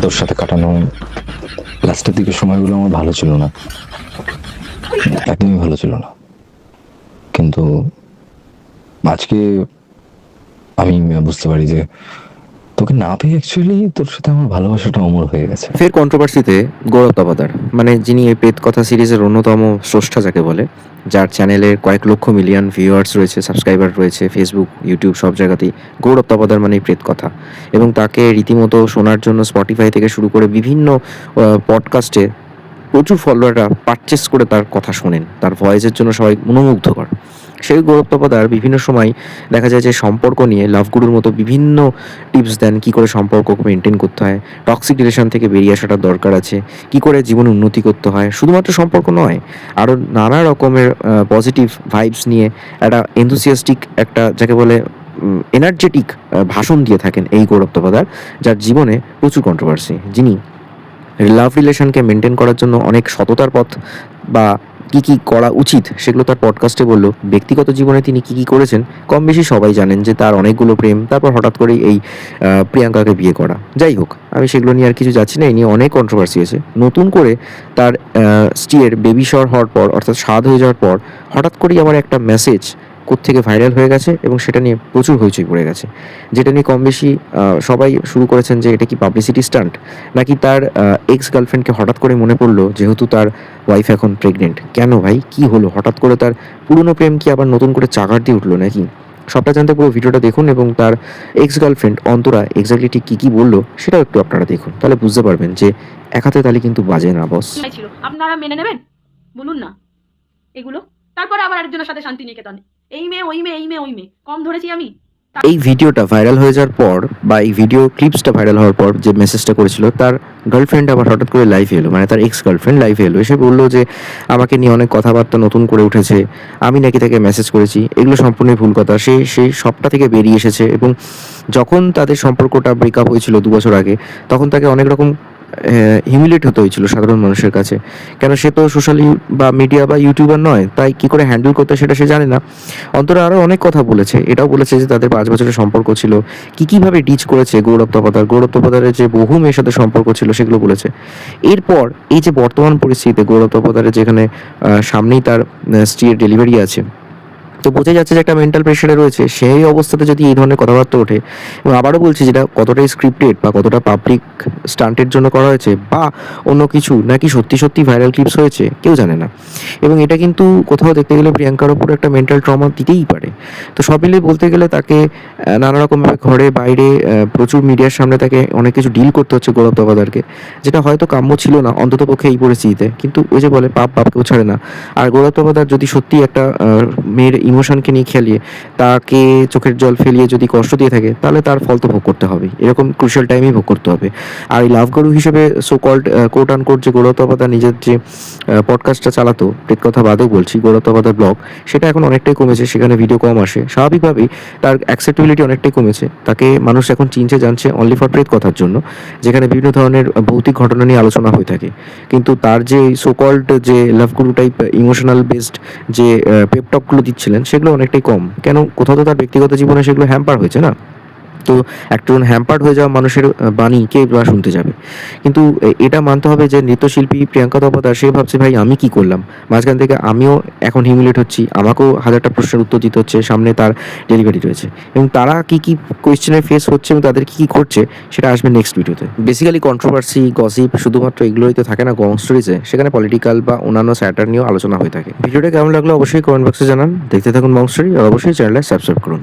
তোর সাথে কাটানো লাস্টের দিকের সময়গুলো আমার ভালো ছিল না, একদমই ভালো ছিল না। কিন্তু আজকে আমি বুঝতে পারি যে তোকে না পেয়ে অ্যাকচুয়ালি তোর সাথে আমার ভালোবাসাটা অমর হয়ে গেছে। ফের কন্ট্রোভার্সিতে গৌরব তপাদার, মানে যিনি এই প্রেত কথা সিরিজের অন্যতম স্রষ্টা যাকে বলে, যার চ্যানেলে কয়েক লক্ষ মিলিয়ন ভিউয়ার্স রয়েছে, সাবস্ক্রাইবার রয়েছে, ফেসবুক ইউটিউব সব জায়গাতেই গৌরব তপাদার মানে প্রেত কথা। এবং তাকে রীতিমতো শোনার জন্য স্পটিফাই থেকে শুরু করে বিভিন্ন পডকাস্টে প্রচুর ফলোয়াররা পারচেস করে তার কথা শোনেন, তার ভয়েসের জন্য সবাই মনোমুগ্ধকর। সেই গৌরব তপাদার বিভিন্ন সময় দেখা যায় যে সম্পর্ক নিয়ে লাভগুরুর মতো বিভিন্ন টিপস দেন, কী করে সম্পর্ক মেনটেন করতে হয়, টক্সিক রিলেশন থেকে বেরিয়ে আসাটার দরকার আছে, কী করে জীবনে উন্নতি করতে হয়, শুধুমাত্র সম্পর্ক নয়, আরও নানা রকমের পজিটিভ ভাইবস নিয়ে একটা এনথুসিয়াস্টিক একটা যাকে বলে এনার্জেটিক ভাষণ দিয়ে থাকেন এই গৌরব তপাদার, যার জীবনে প্রচুর কন্ট্রোভার্সি, যিনি লাভ রিলেশনকে মেনটেন করার জন্য অনেক সততার পথ বা কী কী করা উচিত সেগুলো তার পডকাস্টে বললো। ব্যক্তিগত জীবনে তিনি কী কী করেছেন কম বেশি সবাই জানেন, যে তার অনেকগুলো প্রেম, তারপর হঠাৎ করেই এই প্রিয়াঙ্কাকে বিয়ে করা। যাই হোক, আমি সেগুলো নিয়ে আর কিছু যাচ্ছি না, এই নিয়ে অনেক কন্ট্রোভার্সি আছে। নতুন করে তার স্ত্রীর বেবি শর হওয়ার পর, অর্থাৎ স্বাদ হয়ে যাওয়ার পর হঠাৎ করেই আমার একটা মেসেজ কোত্থেকে ভাইরাল হয়ে গেছে এবং সেটা নিয়ে প্রচুর হইচই পড়ে গেছে, যেটা নিয়ে কম বেশি সবাই শুরু করেছেন যে এটা কি পাবলিসিটি স্টান্ট, নাকি তার এক্স গার্লফ্রেন্ডকে হঠাৎ করে মনে পড়লো যেহেতু তার ওয়াইফ এখন প্রেগনেন্ট। কেন ভাই, কি হলো হঠাৎ করে? তার পুরনো প্রেম কি আবার নতুন করে চাগার দিয়ে উঠলো নাকি? সবটা জানতে পুরো ভিডিওটা দেখুন, এবং তার এক্স গার্লফ্রেন্ড অন্তরা এক্স্যাক্টলি ঠিক কী কী বললো সেটাও একটু আপনারা দেখুন, তাহলে বুঝতে পারবেন যে এক হাতে তালি কিন্তু বাজে না বস। ছিল আপনারা মেনে নেবেন বলুন না এগুলো? তারপরে আবার আরেকজনের সাথে শান্তিনিকেতনে এই মেয়ে ওই মেয়ে এই মেয়ে ওই মেয়ে, কম ধরেছি আমি? এই ভিডিওটা ভাইরাল হয়ে যাওয়ার পর বা এই ভিডিও ক্লিপসটা ভাইরাল হওয়ার পর যে মেসেজটা করেছিল, তার গার্লফ্রেন্ড আবার হঠাৎ করে লাইভে এলো, মানে তার এক্স গার্লফ্রেন্ড লাইভে এলো, এসে বললো যে আমাকে নিয়ে অনেক কথাবার্তা নতুন করে উঠেছে, আমি নাকি তাকে মেসেজ করেছি, এগুলো সম্পূর্ণই ভুল কথা। সেই সবটা থেকে বেরিয়ে এসেছে, এবং যখন তাদের সম্পর্কটা ব্রেকআপ হয়েছিল 2 বছর আগে, তখন তাকে অনেক রকম হিউমিলেট হতে হয়েছিল সাধারণ মানুষের কাছে। কেন, সে তো সোশ্যাল বা মিডিয়া বা ইউটিউবার নয়, তাই কী করে হ্যান্ডেল করতে সেটা সে জানে না। অন্তরা আরও অনেক কথা বলেছে, এটাও বলেছে যে তাদের 5 বছরের সম্পর্ক ছিল, কীভাবে ডিচ করেছে গৌরব তপাদারের যে বহু মেয়ের সাথে সম্পর্ক ছিল সেগুলো বলেছে। এরপর এই যে বর্তমান পরিস্থিতিতে গৌরব তপাদারের যেখানে সামনেই তার স্ত্রীর ডেলিভারি আছে, তো বোঝা যাচ্ছে যে একটা মেন্টাল প্রেশারে রয়েছে। সেই অবস্থাতে যদি এই ধরনের কথাবার্তা ওঠে, এবং আবারও বলছি যেটা কতটাই স্ক্রিপ্টেড বা কতটা পাবলিক স্টান্টের জন্য করা হয়েছে বা অন্য কিছু, নাকি সত্যি সত্যি ভাইরাল ক্লিপস হয়েছে কেউ জানে না। এবং এটা কিন্তু কোথাও দেখতে গেলে প্রিয়াঙ্কার ওপর একটা মেন্টাল ট্রমা দিতেই পারে। তো সব মিলিয়ে বলতে গেলে তাকে নানা রকমভাবে ঘরে বাইরে প্রচুর মিডিয়ার সামনে তাকে অনেক কিছু ডিল করতে হচ্ছে গৌরব তপাদারকে, যেটা হয়তো কাম্য ছিল না অন্তত পক্ষে এই পরিস্থিতিতে। কিন্তু ওই যে বলে পাপ বাপকেও ছাড়ে না। আর গৌরব তপাদার যদি সত্যি একটা মেয়ের ইমোশনকে নিয়ে খেলিয়ে তাকে চোখের জল ফেলিয়ে যদি কষ্ট দিয়ে থাকে, তাহলে তার ফল তো ভোগ করতে হবে, এরকম ক্রুশিয়াল টাইমেই ভোগ করতে হবে। আর এই লাভ গরু হিসেবে সো কল্ড কোট আন কোট যে গৌরব তপাদার নিজের যে পডকাস্টটা চালাতো, প্রেত কথা বাদেও বলছি, গৌরব তপাদার ব্লগ, সেটা এখন অনেকটাই কমেছে, সেখানে ভিডিও কম আসে, স্বাভাবিকভাবেই তার অ্যাকসেপ্টেবিলিটি অনেকটাই কমেছে। তাকে মানুষ এখন চিনছে জানছে অনলি ফর প্রেত কথার জন্য, যেখানে বিভিন্ন ধরনের ভৌতিক ঘটনা নিয়ে আলোচনা হয়ে থাকে। কিন্তু তার যে সো কল্ড যে লাভ গুরু টাইপ ইমোশনাল বেসড যে পেপটকগুলো দিচ্ছিলেন সেগুলো অনেকটাই কম। কেন, কোথাও তো তার ব্যক্তিগত জীবনে সেগুলো হ্যাম্পার হয়েছে না। তো একজন হ্যাম্পার্ড হয়ে যাওয়া মানুষের বাণী কে বা শুনতে যাবে? কিন্তু এটা মানতে হবে যে নৃত্যশিল্পী প্রিয়াঙ্কা তপাদার সে ভাবছে ভাই আমি কি করলাম, মাঝখান থেকে আমিও এখন হিউমিলেট হচ্ছি, আমাকেও হাজারটা প্রশ্নের উত্তর দিতে হচ্ছে, সামনে তার ডেলিভারি রয়েছে, এবং তারা কি কি কোয়েশ্চেনের ফেস হচ্ছে এবং তাদের কি কি করছে সেটা আসবে নেক্সট ভিডিওতে। বেসিক্যালি কন্ট্রোভার্সি গসিপ শুধুমাত্র এগুলোই তো থাকে না গং স্টোরিজে, সেখানে পলিটিক্যাল বা অন্যান্য স্যাটার নিয়েও আলোচনা হয়ে থাকে। ভিডিওটা কেমন লাগলো অবশ্যই কমেন্ট বক্সে জানান। দেখতে থাকুন গং স্টোরি, আর অবশ্যই চ্যানেলটা সাবস্ক্রাইব করুন।